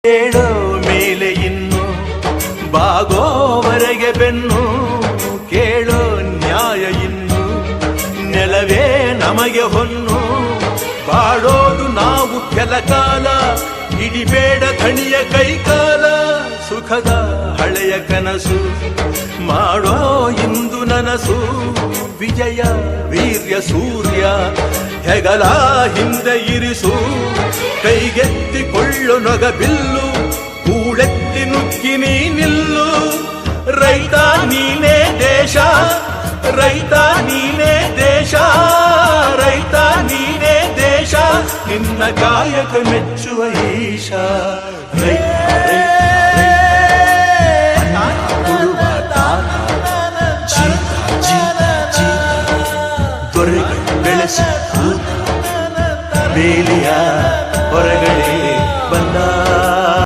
ಹೇಳೋ ಮೇಲೆ ಇನ್ನು ಬಾಗೋವರೆಗೆ ಬೆನ್ನು ಕೇಳೋ ನ್ಯಾಯ ಇನ್ನು ನೆಲವೇ ನಮಗೆ ಹೊನ್ನು ಬಾಳೋದು ನಾವು ಕೆಲ ಕಾಲ ಹಿಡಿಬೇಡ ಧಣಿಯ ಕೈಕಾಲ ಸುಖದ ಹಳೆಯ ಕನಸು ಮಾಡೋ ಇಂದು ನನಸು ವಿಜಯ ವೀರ್ಯ ಸೂರ್ಯ ಹೆಗಲ ಹಿಂದೆ ಇರಿಸು ಕೈಗೆತ್ತಿಕೊಳ್ಳು ನೊಗ ಬಿಲ್ಲು ಕೂಳೆತ್ತಿ ನುಗ್ಗಿ ನೀ ನಿಲ್ಲು ರೈತ ನೀನೇ ದೇಶ ರೈತ ನೀನೇ ದೇಶ ರೈತ ನೀನೇ ದೇಶ ನಿನ್ನ ಕಾಯಕ ಮೆಚ್ಚುವ ಈಶ ದೊರೆಗೆ ಬೆಳೆಸಿ ಬೇಲಿಯ ಹೊರಗಡೆ